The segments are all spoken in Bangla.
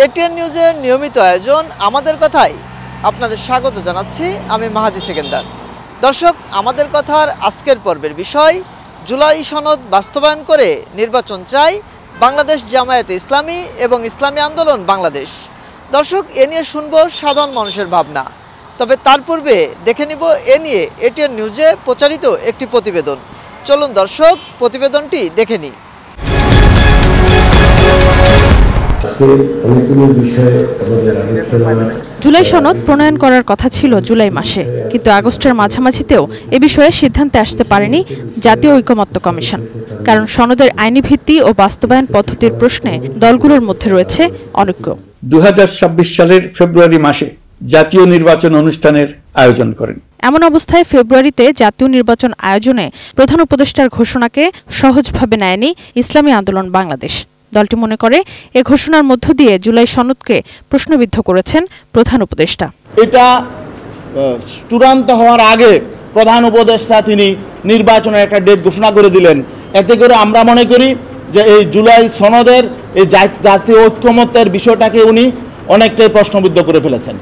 এটিএন নিউজের নিয়মিত আয়োজন আমাদের কথায় আপনাদের স্বাগত জানাচ্ছি। আমি মাহাদি সেকেন্দার। দর্শক, আমাদের কথার আজকের পর্বের বিষয় জুলাই সনদ বাস্তবায়ন করে নির্বাচন চাই বাংলাদেশ জামায়াতে ইসলামী এবং ইসলামী আন্দোলন বাংলাদেশ। দর্শক, এ নিয়ে শুনব সাধারণ মানুষের ভাবনা। তবে তার পূর্বে দেখে নিব এ নিয়ে এটিএন নিউজে প্রচারিত একটি প্রতিবেদন। চলুন দর্শক, প্রতিবেদনটি দেখে নিই। জুলাই সনদ প্রণয়ন করার কথা ছিল জুলাই মাসে, কিন্তু আগস্টের মাঝামাঝিতেও এ বিষয়ে সিদ্ধান্তে আসতে পারেনি জাতীয় ঐকমত্য কমিশন। কারণ সনদের আইনি ভিত্তি ও বাস্তবায়ন পদ্ধতির প্রশ্নে দলগুলোর মধ্যে রয়েছে অনৈক্য। 2026 সালের ফেব্রুয়ারি মাসে জাতীয় নির্বাচন অনুষ্ঠানের আয়োজন করেন। এমন অবস্থায় ফেব্রুয়ারিতে জাতীয় নির্বাচন আয়োজনে প্রধান উপদেষ্টার ঘোষণাকে সহজভাবে নেয়নি ইসলামী আন্দোলন বাংলাদেশ। দলটি মনে করে এ ঘোষণার মধ্য দিয়ে জুলাই সনদকে প্রশ্নবিদ্ধ করেছেন প্রধান উপদেষ্টা। এটা চূড়ান্ত হওয়ার আগে প্রধান উপদেষ্টা তিনি নির্বাচনের একটা ডেট ঘোষণা করে দিলেন। এতে করে আমরা মনে করি যে এই জুলাই সনদের এই জাতীয় ঐক্যমত্যের বিষয়টাকে উনি অনেকটাই প্রশ্নবিদ্ধ করে ফেলেছেন।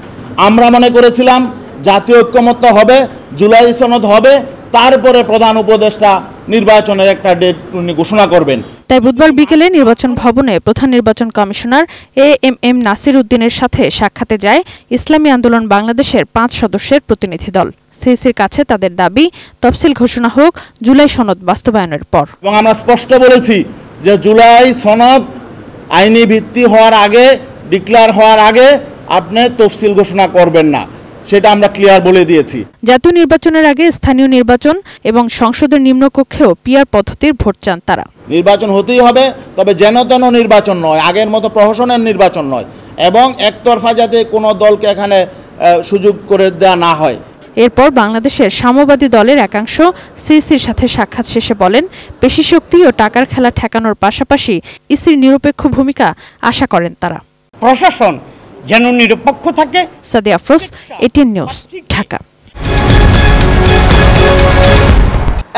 আমরা মনে করেছিলাম জাতীয় ঐক্যমত্য হবে, জুলাই সনদ হবে, তারপরে প্রধান উপদেষ্টা নির্বাচনের একটা ডেট উনি ঘোষণা করবেন। তাই বুধবার বিকেলে নির্বাচন ভবনে প্রধান নির্বাচন কমিশনার এএমএম নাসির উদ্দিনের সাথে সাক্ষাতে যায় ইসলামী আন্দোলন বাংলাদেশের 5 সদস্যের প্রতিনিধি দল। সিইসির কাছে তাদের দাবি তফসিল ঘোষণা হোক জুলাই সনদ বাস্তবায়নের পর। এবং আমরা স্পষ্ট বলেছি যে জুলাই সনদ আইনি ভিত্তি হওয়ার আগে, ডিক্লেয়ার হওয়ার আগে আপনি তফসিল ঘোষণা করবেন না, সেটা আমরা ক্লিয়ার বলে দিয়েছি। জাতীয় নির্বাচনের আগে স্থানীয় নির্বাচন এবং সংসদের নিম্নকক্ষেও পিআর পদ্ধতির ভোট চান তারা। নির্বাচন হতেই হবে, তবে যেন তেন নির্বাচন নয়, আগের মতো প্রহসনের নির্বাচন নয়, এবং একতরফা যাতে কোনো দলকে এখানে সুযোগ করে দেওয়া না হয়। এরপর বাংলাদেশের সাম্যবাদী দলের একাংশ সিইসির সাথে সাক্ষাৎ শেষে বলেন, পেশি শক্তি ও টাকার খেলা ঠেকানোর পাশাপাশি ইসির নিরপেক্ষ ভূমিকা আশা করেন তারা। প্রশাসন যেন নিরপেক্ষ থাকে। Sadia Afroz, ATN news, Dhaka.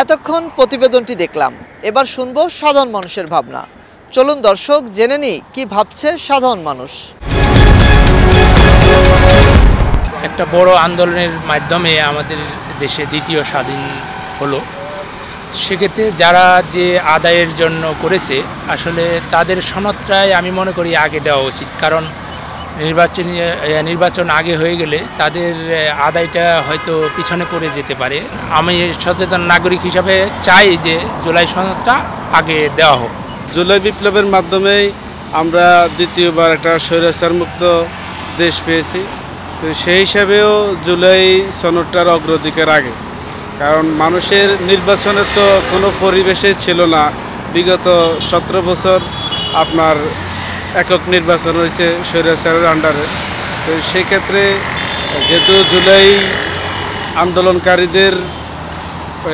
এতক্ষণ প্রতিবেদনটি দেখলাম, এবার শুনবো সাধারণ মানুষের ভাবনা। চলুন দর্শক, জেনে নিই কি ভাবছে সাধারণ মানুষ। একটা বড় আন্দোলনের মাধ্যমে আমাদের দেশে দ্বিতীয় স্বাধীন হলো। সেক্ষেত্রে যারা যে আদায়ের জন্য করেছে, আসলে তাদের সনদটাই আমি মনে করি আগে দেওয়া উচিত। কারণ নির্বাচন আগে হয়ে গেলে তাদের আদায়টা হয়তো পিছনে পড়ে যেতে পারে। আমি সচেতন নাগরিক হিসাবে চাই যে জুলাই সনদটা আগে দেওয়া হোক। জুলাই বিপ্লবের মাধ্যমেই আমরা দ্বিতীয়বার একটা স্বৈরাচার মুক্ত দেশ পেয়েছি। তো সেই হিসাবেও জুলাই সনদটার অগ্রাধিকার আগে, কারণ মানুষের নির্বাচনের তো কোনো পরিবেশে ছিল না। বিগত 17 বছর আপনার একক নির্বাচন হয়েছে স্বৈরাচারের আন্ডারে। তো সেক্ষেত্রে যেহেতু জুলাই আন্দোলনকারীদের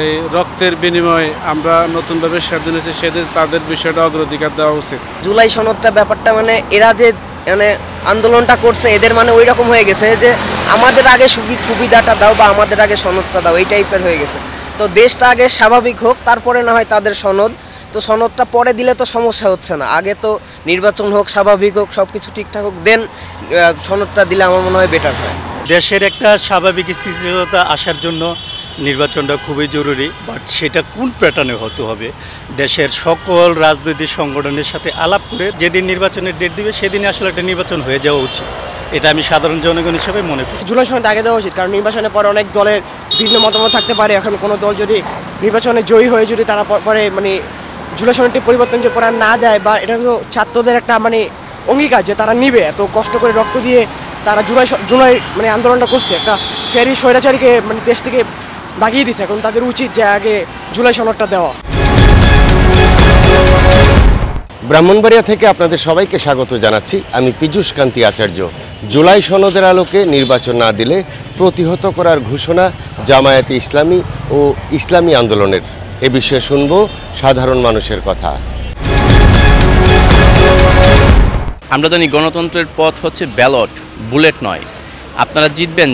এই রক্তের বিনিময়ে আমরা নতুনভাবে স্বাধীন হয়েছে, সেদের তাদের বিষয়টা অগ্রাধিকার দেওয়া উচিত। জুলাই সনদটা ব্যাপারটা মানে এরা যে আন্দোলনটা করছে, এদের মানে ওই রকম হয়ে গেছে যে আমাদের আগে সুবিধাটা দাও বা আমাদের আগে সনদটা দাও, এই টাইপের হয়ে গেছে। তো দেশটা আগে স্বাভাবিক হোক, তারপরে না হয় তাদের সনদ। তো সনদটা পরে দিলে তো সমস্যা হচ্ছে না, আগে তো নির্বাচন হোক, স্বাভাবিক হোক, সব কিছু ঠিকঠাক হোক, দেন সনদটা দিলে আমার মনে হয় বেটার হয়। দেশের একটা স্বাভাবিক স্থিতিশীলতা আসার জন্য নির্বাচনটা খুবই জরুরি, বাট সেটা কোন প্যাটার্নে হতে হবে দেশের সকল রাজনৈতিক সংগঠনের সাথে আলাপ করে যেদিন নির্বাচনের ডেট দিবে সেদিনই আসলে একটা নির্বাচন হয়ে যাওয়া উচিত। এটা আমি সাধারণ জনগণ হিসেবে মনে করি। জুলাই সনদ আগে দেওয়া উচিত, কারণ নির্বাচনের পরে অনেক দলের ভিন্ন মতামত থাকতে পারে। এখন কোনো দল যদি নির্বাচনে জয়ী হয়ে যদি তারা পরে জুলাই সনদটি পরিবর্তন যে পরে না দেয়, বা এটা তো ছাত্রদের একটা অঙ্গীকার যে তারা নিবে, এত কষ্ট করে রক্ত দিয়ে তারা জুলাই আন্দোলনটা করছে, একটা ফেরি স্বৈরাচারীকে দেশ থেকে ভাগিয়ে দিচ্ছে। এখন তাদের উচিত যে আগে জুলাই সনদটা দেওয়া। ব্রাহ্মণবাড়িয়া থেকে আপনাদের সবাইকে স্বাগত জানাচ্ছি। আমি পীযূষ কান্তি আচার্য। জুলাই সনদের আলোকে নির্বাচন না দিলে প্রতিহত করার ঘোষণা জামায়াতে ইসলামী ও ইসলামী আন্দোলনের। এ বিষয়ে শুনব সাধারণ মানুষের কথা। আমরা জানি গণতন্ত্রের পথ হচ্ছে ব্যালট, বুলেট নয়। আপনারা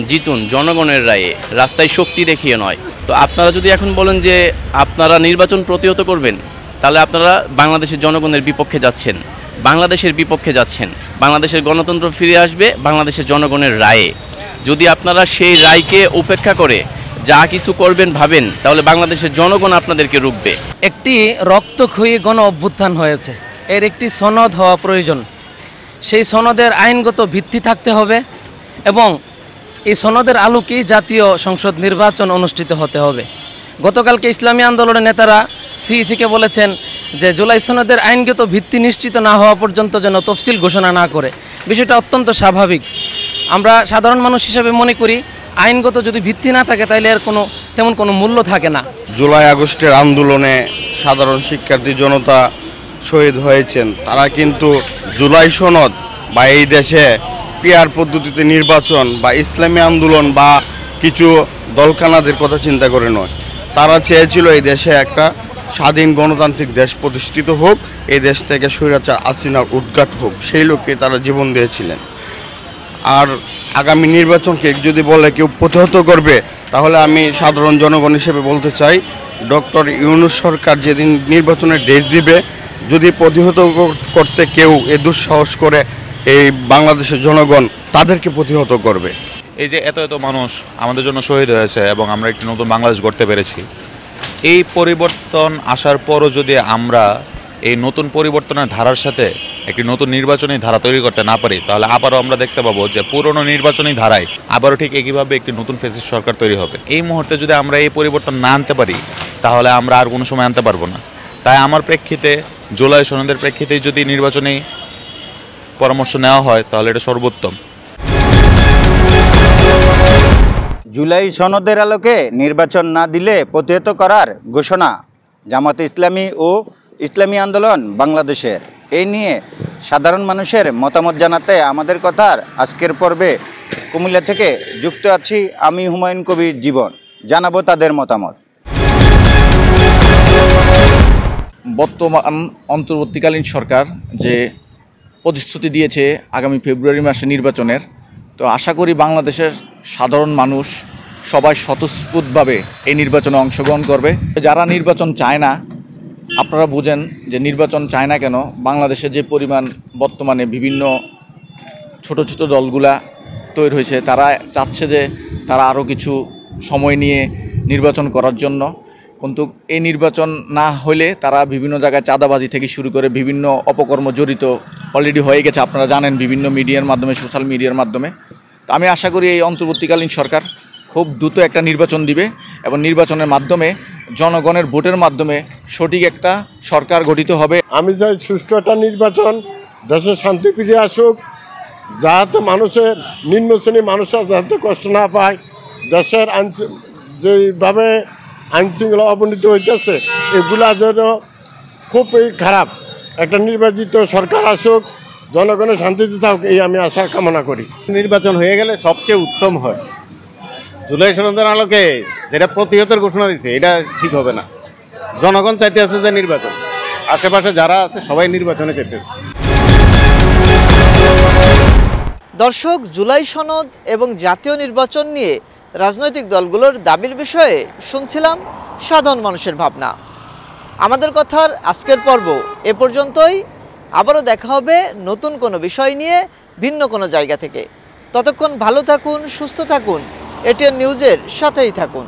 জিতুন জনগণের রায়ে, রাস্তায় শক্তি দেখিয়ে নয়। তো আপনারা যদি এখন বলেন যে আপনারা নির্বাচন প্রতিহত করবেন, তাহলে আপনারা বাংলাদেশের জনগণের বিপক্ষে যাচ্ছেন। বাংলাদেশের বিপক্ষে যাচ্ছেন। বাংলাদেশের গণতন্ত্র ফিরে আসবে বাংলাদেশের জনগণের রায়ে। যদি আপনারা সেই রায়কে উপেক্ষা করে যা কিছু করবেন ভাবেন, তাহলে বাংলাদেশের জনগণ আপনাদেরকে রুখবে। একটি রক্তক্ষয়ী গণ অভ্যুত্থান হয়েছে, এর একটি সনদ হওয়া প্রয়োজন। সেই সনদের আইনগত ভিত্তি থাকতে হবে এবং এই সনদের আলোকেই জাতীয় সংসদ নির্বাচন অনুষ্ঠিত হতে হবে। গতকালকে ইসলামী আন্দোলনের নেতারা সিইসিকে বলেছেন যে জুলাই সনদের আইনগত ভিত্তি নিশ্চিত না হওয়া পর্যন্ত যেন তফসিল ঘোষণা না করে। বিষয়টা অত্যন্ত স্বাভাবিক। আমরা সাধারণ মানুষ হিসেবে মনে করি আইনগত যদি ভিত্তি না থাকে তাহলে এর তেমন কোনো মূল্য থাকে না। জুলাই আগস্টের আন্দোলনে সাধারণ শিক্ষার্থী জনতা শহীদ হয়েছেন। তারা কিন্তু জুলাই সনদ বা এই দেশে পিয়ার পদ্ধতিতে নির্বাচন বা ইসলামী আন্দোলন বা কিছু দলকানাদের কথা চিন্তা করে নয়। তারা চেয়েছিল এই দেশে একটা স্বাধীন গণতান্ত্রিক দেশ প্রতিষ্ঠিত হোক, এই দেশ থেকে স্বৈরাচার হাসিনার উদ্ঘাট হোক, সেই লক্ষ্যে তারা জীবন দিয়েছিলেন। আর আগামী নির্বাচনকে যদি বলে কেউ প্রতিহত করবে, তাহলে আমি সাধারণ জনগণ হিসেবে বলতে চাই ডক্টর ইউনূস সরকার যেদিন নির্বাচনের ডেট দিবে, যদি প্রতিহত করতে কেউ এ দুঃসাহস করে, এই বাংলাদেশের জনগণ তাদেরকে প্রতিহত করবে। এই যে এত এত মানুষ আমাদের জন্য শহীদ হয়েছে এবং আমরা একটি নতুন বাংলাদেশ গড়তে পেরেছি, এই পরিবর্তন আসার পরও যদি আমরা এই নতুন পরিবর্তনের ধারার সাথে একটি নতুন নির্বাচনী ধারা তৈরি করতে না পারি, তাহলে আবারও আমরা দেখতে পাবো যে পুরনো নির্বাচনী ধারায় আবারও ঠিক একইভাবে একটি নতুন ফ্যাসিস্ট সরকার তৈরি হবে। এই মুহূর্তে যদি আমরা এই পরিবর্তন না আনতে পারি, তাহলে আমরা আর কোনো সময় আনতে পারবো না। তাই আমার প্রেক্ষিতে জুলাই সনদের প্রেক্ষিতেই যদি নির্বাচনী পরামর্শ নেওয়া হয়, তাহলে এটা সর্বোত্তম। জুলাই সনদের আলোকে নির্বাচন না দিলে প্রতিহত করার ঘোষণা জামাতে ইসলামী ও ইসলামী আন্দোলন বাংলাদেশের। এই নিয়ে সাধারণ মানুষের মতামত জানাতে আমাদের কথার আজকের পর্বে কুমিল্লা থেকে যুক্ত আছি আমি হুমায়ুন কবির জীবন। জানাবো তাদের মতামত। বর্তমান অন্তর্বর্তীকালীন সরকার যে প্রতিশ্রুতি দিয়েছে আগামী ফেব্রুয়ারি মাসে নির্বাচনের, তো আশা করি বাংলাদেশের সাধারণ মানুষ সবাই স্বতঃস্ফূর্তভাবে এই নির্বাচনে অংশগ্রহণ করবে। যারা নির্বাচন চায় না, আপনারা বুঝেন যে নির্বাচন চায় না কেন, বাংলাদেশে যে পরিমাণ বর্তমানে বিভিন্ন ছোট ছোট দলগুলা তৈরি হয়েছে, তারা চাচ্ছে যে তারা আরও কিছু সময় নিয়ে নির্বাচন করার জন্য। কিন্তু এই নির্বাচন না হলে তারা বিভিন্ন জায়গায় চাঁদাবাজি থেকে শুরু করে বিভিন্ন অপকর্ম জড়িত অলরেডি হয়ে গেছে, আপনারা জানেন, বিভিন্ন মিডিয়ার মাধ্যমে, সোশ্যাল মিডিয়ার মাধ্যমে। তো আমি আশা করি এই অন্তর্বর্তীকালীন সরকার খুব দ্রুত একটা নির্বাচন দিবে এবং নির্বাচনের মাধ্যমে জনগণের ভোটের মাধ্যমে সঠিক একটা সরকার গঠিত হবে। আমি চাই সুষ্ঠু একটা নির্বাচন, দেশে শান্তি ফিরে আসুক, যাতে মানুষের নিম্ন শ্রেণীর মানুষরা যাতে কষ্ট না পায়, দেশের যেভাবে আইনশৃঙ্খলা অবনতি হইতেছে এগুলা যেন খুবই খারাপ। একটা নির্বাচিত সরকার আসুক, জনগণের শান্তিতে থাকুক, এই আমি আশা কামনা করি। নির্বাচন হয়ে গেলে সবচেয়ে উত্তম হয়। জুলাই সনদের আলোকে যেটা প্রতিহতের ঘোষণা দিচ্ছে এটা ঠিক হবে না। জনগণ চাইতে আছে যে নির্বাচন, আশেপাশে যারা আছে সবাই নির্বাচনে চাইতেছে। দর্শক, জুলাই সনদ এবং জাতীয় নির্বাচন নিয়ে রাজনৈতিক দলগুলোর দাবির বিষয়ে শুনছিলাম সাধারণ মানুষের ভাবনা। আমাদের কথার আজকের পর্ব এ পর্যন্তই। আবারও দেখা হবে নতুন কোনো বিষয় নিয়ে, ভিন্ন কোনো জায়গা থেকে। ততক্ষণ ভালো থাকুন, সুস্থ থাকুন, এটিএন নিউজের সাথেই থাকুন।